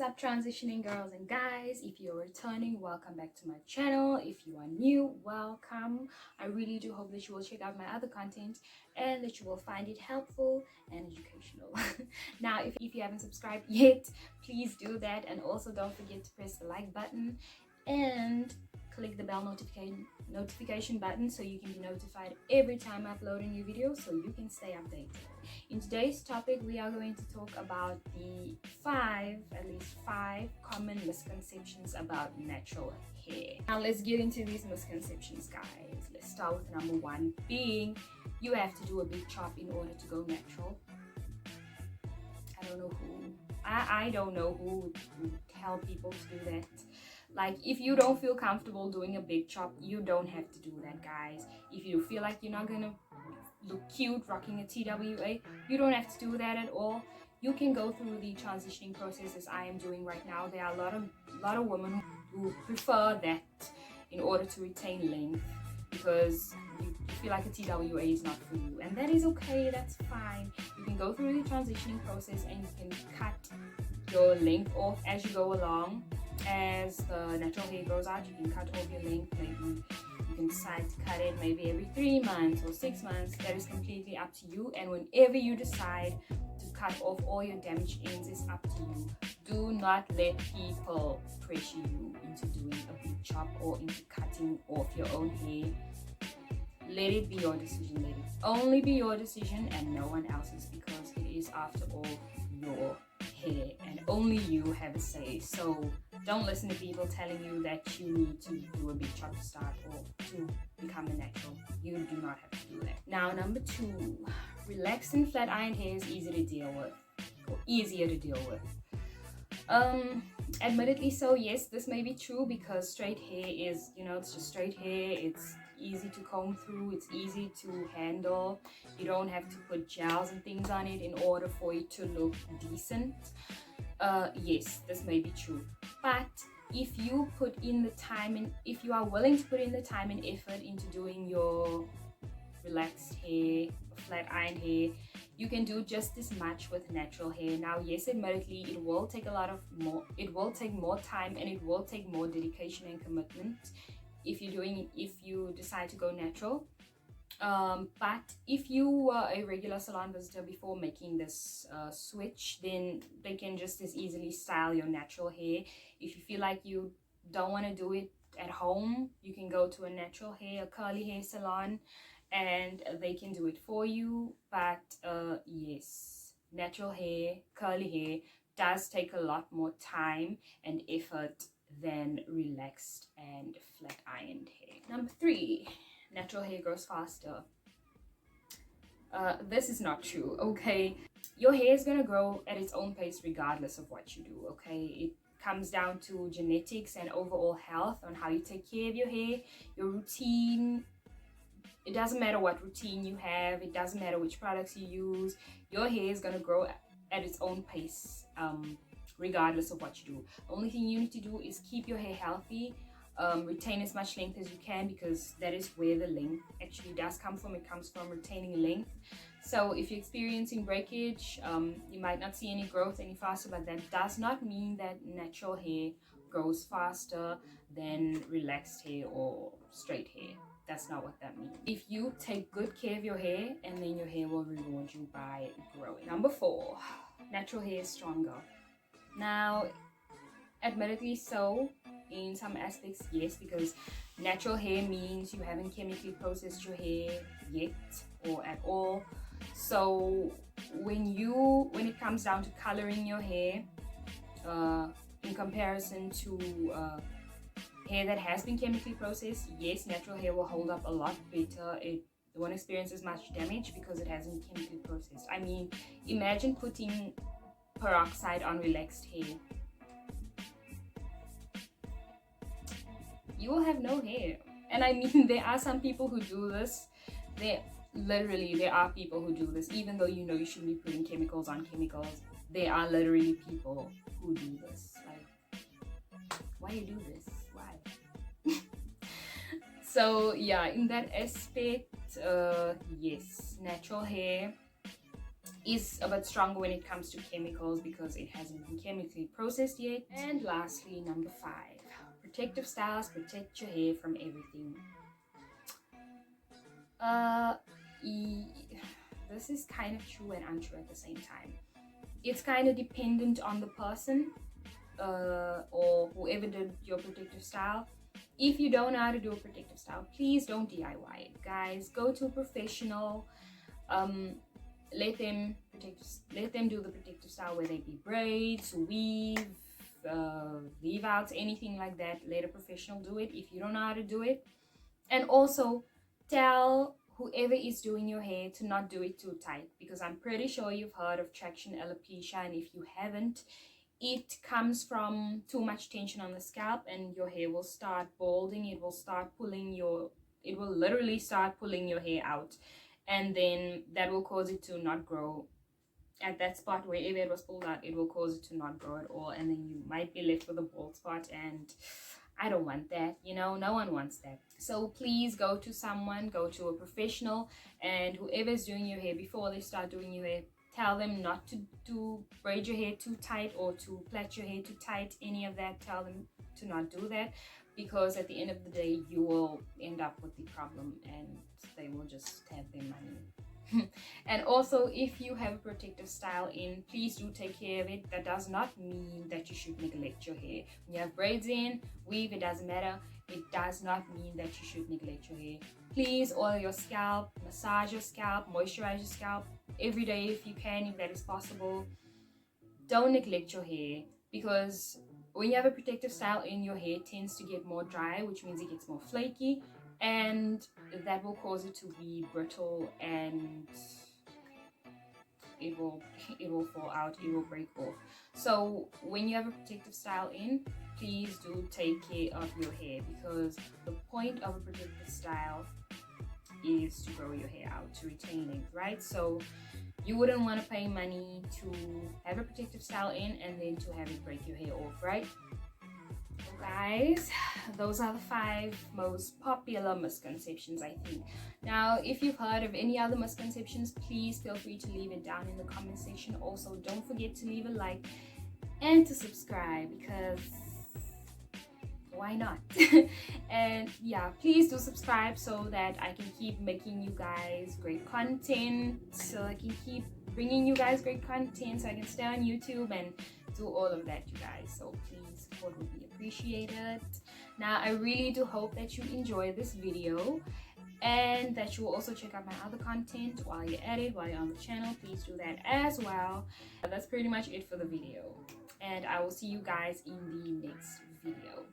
up, transitioning girls and guys? If you're returning, welcome back to my channel. If you are new, welcome. I really do hope that you will check out my other content and that you will find it helpful and educational. Now, if you haven't subscribed yet, please do that, and also don't forget to press the like button and click the bell notification button so you can be notified every time I upload a new video, so you can stay updated. In today's topic, we are going to talk about the at least five common misconceptions about natural hair. Now let's get into these misconceptions, guys. Let's start with number one, being you have to do a big chop in order to go natural. I don't know who would tell people to do that. Like, if you don't feel comfortable doing a big chop, you don't have to do that, guys. If you feel like you're not gonna look cute rocking a TWA, you don't have to do that at all. You can go through the transitioning process as I am doing right now. There are a lot of women who prefer that in order to retain length because you feel like a TWA is not for you, and that is okay. That's fine. You can go through the transitioning process and you can cut your length off as you go along. As the natural hair grows out, you can cut off your length. Maybe you can decide to cut it maybe every 3 months or 6 months. That is completely up to you, and whenever you decide to cut off all your damaged ends, it's up to you. Do not let people pressure you into doing a big chop or into cutting off your own hair. Let it be your decision. Let it only be your decision and no one else's, because it is, after all, your hair and only you have a say. So don't listen to people telling you that you need to do a big chop to start or to become a natural. You do not have to do that. Now, number two, relaxed and flat ironed hair is easier to deal with. Admittedly so, yes, this may be true, because straight hair is, it's just straight hair. It's easy to comb through, it's easy to handle. You don't have to put gels and things on it in order for it to look decent. Yes, this may be true, but if you put in the time and if you are willing to put in the time and effort into doing your relaxed hair, flat iron hair, you can do just as much with natural hair. Now, yes, admittedly, it will take more time and it will take more dedication and commitment if you decide to go natural. But if you were a regular salon visitor before making this switch, then they can just as easily style your natural hair. If you feel like you don't want to do it at home, you can go to a natural hair, a curly hair salon, and they can do it for you. But yes, natural hair, curly hair does take a lot more time and effort than relaxed and flat ironed hair. Number three, natural hair grows faster. This is not true, okay? Your hair is gonna grow at its own pace regardless of what you do, okay? It comes down to genetics and overall health on how you take care of your hair, your routine. It doesn't matter what routine you have, it doesn't matter which products you use, your hair is gonna grow at its own pace, regardless of what you do. The only thing you need to do is keep your hair healthy, retain as much length as you can, because that is where the length actually does come from. It comes from retaining length. So if you're experiencing breakage, you might not see any growth any faster, but that does not mean that natural hair grows faster than relaxed hair or straight hair. That's not what that means. If you take good care of your hair, and then your hair will reward you by growing. Number four, natural hair is stronger. Now, admittedly so, in some aspects, yes, because natural hair means you haven't chemically processed your hair yet or at all. So when it comes down to coloring your hair, in comparison to hair that has been chemically processed, yes, natural hair will hold up a lot better. It won't experience as much damage because it hasn't been chemically processed. I mean, imagine putting peroxide on relaxed hair. You will have no hair. And I mean, there are some people who do this. There are people who do this, even though you know you shouldn't be putting chemicals on chemicals. There are literally people who do this. Like, why you do this? Why? So yeah, in that aspect, yes, natural hair is a bit stronger when it comes to chemicals because it hasn't been chemically processed yet. And lastly, number 5, protective styles protect your hair from everything. This is kind of true and untrue at the same time. It's kind of dependent on the person or whoever did your protective style. If you don't know how to do a protective style, please don't DIY it, guys. Go to a professional. Let them do the protective style, whether it be braids, weave, leave outs, anything like that. Let a professional do it if you don't know how to do it. And also tell whoever is doing your hair to not do it too tight, because I'm pretty sure you've heard of traction alopecia, and if you haven't, it comes from too much tension on the scalp and your hair will start balding. It will literally start pulling your hair out, and then that will cause it to not grow at that spot wherever it was pulled out. It will cause it to not grow at all, and then you might be left with a bald spot, and I don't want that, no one wants that. So please go to a professional, and whoever's doing your hair, before they start doing your hair, tell them not to braid your hair too tight or to plait your hair too tight, any of that. Tell them to not do that, because at the end of the day you will end up with the problem and they will just have their money. And also, if you have a protective style in, please do take care of it. That does not mean that you should neglect your hair. When you have braids in, weave, it doesn't matter. It does not mean that you should neglect your hair. Please oil your scalp, massage your scalp, moisturize your scalp every day if you can, if that is possible. Don't neglect your hair, because when you have a protective style in, your hair tends to get more dry, which means it gets more flaky, and that will cause it to be brittle, and it will fall out, it will break off. So when you have a protective style in, please do take care of your hair, because the point of a protective style is to grow your hair out, to retain length, right? So you wouldn't want to pay money to have a protective style in and then to have it break your hair off, right? So guys, those are the 5 most popular misconceptions, I think. Now, if you've heard of any other misconceptions, please feel free to leave it down in the comment section. Also, don't forget to leave a like and to subscribe, because why not? And yeah, please do subscribe so that I can keep making you guys great content, so I can keep bringing you guys great content, so I can stay on YouTube and do all of that, you guys. So please, support would be appreciated. Now, I really do hope that you enjoy this video and that you will also check out my other content while you're at it, while you're on the channel. Please do that as well. That's pretty much it for the video, and I will see you guys in the next video.